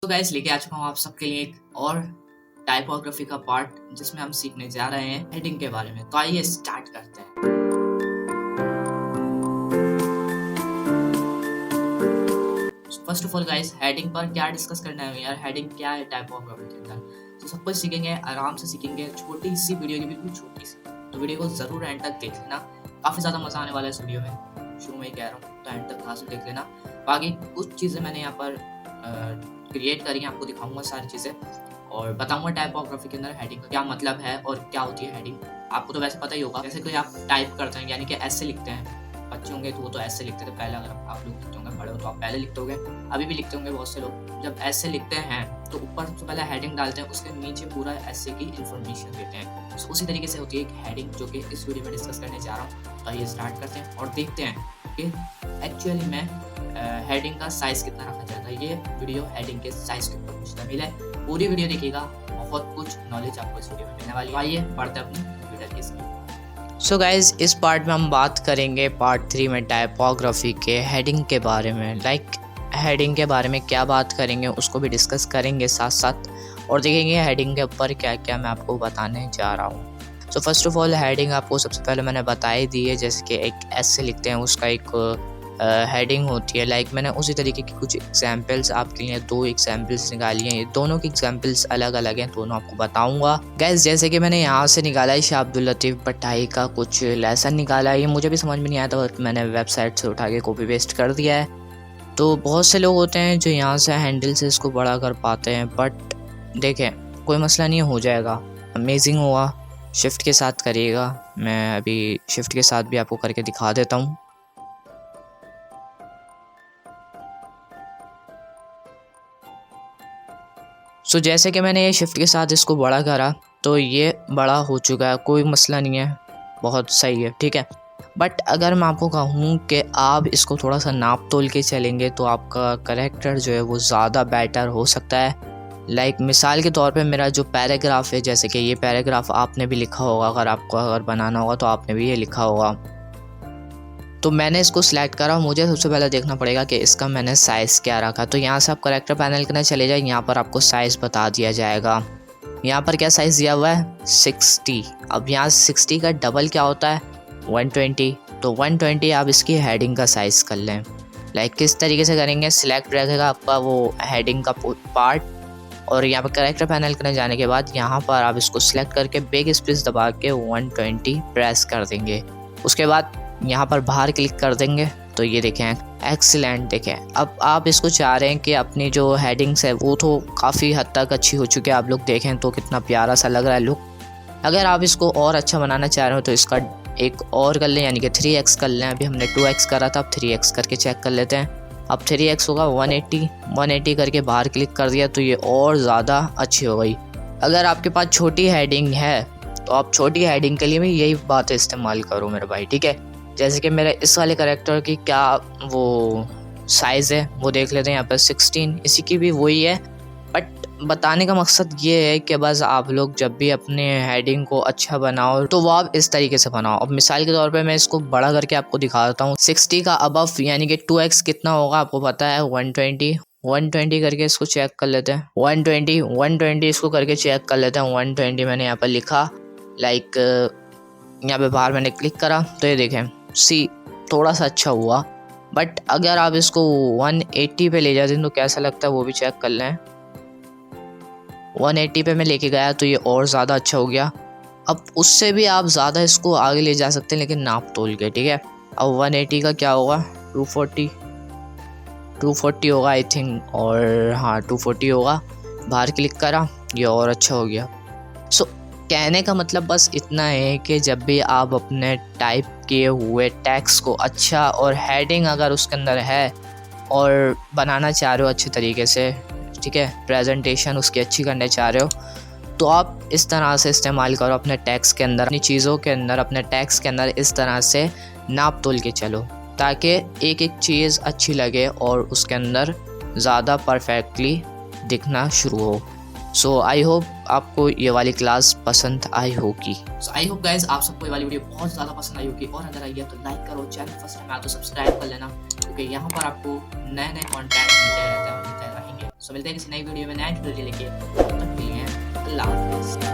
तो गाइस लेके आ चुका हूँ आप सबके लिए एक और टाइपोग्राफी का पार्ट जिसमें हम सीखने जा रहे हैं हेडिंग के बारे में। तो आइए स्टार्ट करते हैं। First of all guys, heading पर क्या डिस्कस करना है यार, हेडिंग क्या है टाइपोग्राफी के अंदर। तो सब कुछ सीखेंगे, आराम से सीखेंगे, छोटी सी वीडियो की, बिल्कुल छोटी सी। तो वीडियो को जरूर एंड तक देख लेना, काफी ज्यादा मजा आने वाला है इस वीडियो में, शुरू में ही कह रहा हूँ। तो एंड तक खास देख लेना। बाकी कुछ चीजें मैंने यहाँ पर क्रिएट करी, आपको दिखाऊंगा सारी चीजें और बताऊंगा टाइपोग्राफी के अंदर हेडिंग का क्या मतलब है और क्या होती है हेडिंग। आपको तो वैसे पता ही होगा, जैसे कोई आप टाइप करते हैं यानी कि ऐसे लिखते हैं, बच्चे होंगे तो वो तो ऐसे लिखते थे पहले, अगर आप लोग लिखते होंगे, बड़े हो तो आप पहले लिखते होंगे, अभी भी लिखते होंगे बहुत से लोग। जब ऐसे लिखते हैं तो ऊपर सबसे पहले हेडिंग डालते हैं, उसके नीचे पूरा ऐसे की इन्फॉर्मेशन देते हैं। तो उसी तरीके से होती है एक हेडिंग, जो कि इस वीडियो में डिस्कस करने जा रहा हूँ। तो आइए स्टार्ट करते हैं और देखते हैं कि एक्चुअली में हेडिंग का साइज कितना रखा जाता है। ये वीडियो हेडिंग के साइज के ऊपर मुश्तमिल है, पूरी वीडियो देखिएगा, बहुत कुछ नॉलेज आपको इस वीडियो में मिलने वाली है। आइए बढ़ते हैं अपनी वीडियो के साथ। सो गाइज, इस पार्ट में हम बात करेंगे पार्ट 3 में टाइपोग्राफी के हेडिंग के बारे में। हेडिंग के बारे में क्या बात करेंगे उसको भी डिस्कस करेंगे साथ साथ, और देखेंगे हेडिंग के ऊपर क्या क्या मैं आपको बताने जा रहा हूँ। So first of all, heading आपको सबसे पहले मैंने बता ही दी है, जैसे कि एक ऐसे लिखते हैं उसका एक हेडिंग होती है। मैंने उसी तरीके की कुछ एग्जांपल्स आपके लिए 2 एग्जांपल्स निकाली हैं। ये दोनों की एग्जांपल्स अलग अलग हैं, दोनों आपको बताऊंगा। गाइस, जैसे कि मैंने यहाँ से निकाला है शाह अब्दुल लतीफ़ भट्टाई का कुछ लेसन निकाला है। ये मुझे भी समझ में नहीं आया था, मैंने वेबसाइट से उठा के कॉपी पेस्ट कर दिया है। तो बहुत से लोग होते हैं जो यहाँ से हैंडल से इसको बड़ा कर पाते हैं, बट देखें कोई मसला नहीं, हो जाएगा, अमेजिंग होगा। शिफ्ट के साथ करिएगा, मैं अभी शिफ्ट के साथ भी आपको करके दिखा देता हूँ। सो जैसे कि मैंने ये शिफ्ट के साथ इसको बड़ा करा तो ये बड़ा हो चुका है, कोई मसला नहीं है, बहुत सही है, ठीक है। बट अगर मैं आपको कहूँ कि आप इसको थोड़ा सा नाप तोल के चलेंगे तो आपका करेक्टर जो है वो ज़्यादा बेटर हो सकता है। मिसाल के तौर पे मेरा जो पैराग्राफ है, जैसे कि ये पैराग्राफ आपने भी लिखा होगा, अगर बनाना होगा तो आपने भी ये लिखा होगा। तो मैंने इसको सिलेक्ट करा, मुझे सबसे पहले देखना पड़ेगा कि इसका मैंने साइज़ क्या रखा। तो यहाँ से आप करेक्टर पैनल के अंदर चले जाए, यहाँ पर आपको साइज़ बता दिया जाएगा। यहाँ पर क्या साइज़ दिया हुआ है, 60। अब यहाँ 60 का डबल क्या होता है, 120। तो 120 आप इसकी हेडिंग का साइज़ कर लें। किस तरीके से करेंगे, सिलेक्ट रहेगा आपका वो हेडिंग का पार्ट, और यहाँ पर करेक्टर पैनल के अंदर जाने के बाद यहाँ पर आप इसको सिलेक्ट करके बैक स्पेस दबा के 120 प्रेस कर देंगे। उसके बाद यहाँ पर बाहर क्लिक कर देंगे तो ये देखें एक्सीलेंट। देखें अब आप इसको चाह रहे हैं कि अपनी जो हेडिंग्स है वो तो काफ़ी हद तक अच्छी हो चुकी है, आप लोग देखें तो कितना प्यारा सा लग रहा है लुक। अगर आप इसको और अच्छा बनाना चाह रहे हो तो इसका एक और कर लें, यानी कि 3x कर लें। अभी हमने 2x करा था, अब 3x करके चेक कर लेते हैं। अब 3x होगा 180 करके बाहर क्लिक कर दिया तो ये और ज़्यादा अच्छी हो गई। अगर आपके पास छोटी हेडिंग है तो आप छोटी हेडिंग के लिए भी यही बात इस्तेमाल करो मेरे भाई, ठीक है। जैसे कि मेरे इस वाले करेक्टर की क्या वो साइज़ है वो देख लेते हैं, यहाँ पर 16, इसी की भी वही है। बट बताने का मकसद ये है कि बस आप लोग जब भी अपने हेडिंग को अच्छा बनाओ तो वो आप इस तरीके से बनाओ। अब मिसाल के तौर पे मैं इसको बड़ा करके आपको दिखा देता हूँ। 60 का अबव यानी कि 2x कितना होगा आपको पता है, 120 करके इसको चेक कर लेते हैं। 120 इसको करके चेक कर लेते हैं। 120 मैंने यहाँ पर लिखा, यहाँ पे बाहर मैंने क्लिक करा तो ये देखें सी थोड़ा सा अच्छा हुआ। बट अगर आप इसको 180 पे ले जाते हैं तो कैसा लगता है वो भी चेक कर लें। 180 पे मैं लेके गया तो ये और ज़्यादा अच्छा हो गया। अब उससे भी आप ज़्यादा इसको आगे ले जा सकते हैं, लेकिन नाप तोल के, ठीक है। अब 180 का क्या होगा, 240 होगा आई थिंक, और हाँ 240 होगा। बाहर क्लिक करा, ये और अच्छा हो गया। सो कहने का मतलब बस इतना है कि जब भी आप अपने टाइप किए हुए टेक्स्ट को अच्छा, और हेडिंग अगर उसके अंदर है और बनाना चाह रहे हो अच्छे तरीके से, ठीक है, प्रेजेंटेशन उसकी अच्छी करना चाह रहे हो, तो आप इस तरह से इस्तेमाल करो अपने टेक्स्ट के अंदर, अपनी चीज़ों के अंदर, अपने टेक्स्ट के अंदर इस तरह से नाप तोल के चलो, ताकि एक एक चीज़ अच्छी लगे और उसके अंदर ज़्यादा परफेक्टली दिखना शुरू हो। सो आई होप आपको ये वाली क्लास पसंद आई होगी। सो आई होप गाइज आप सबको ये वाली वीडियो बहुत ज़्यादा पसंद आई होगी, और अगर आई है तो लाइक करो, चैनल फर्स्ट टाइम आया तो सब्सक्राइब कर लेना, क्योंकि यहाँ पर आपको नए नए कॉन्टेंट मिलते रहते हैं और मिलते रहेंगे। सो मिलते हैं किसी नई वीडियो में नया ट्यूटोरियल लेके, तब तक के लिए अल्लाह हाफिज़।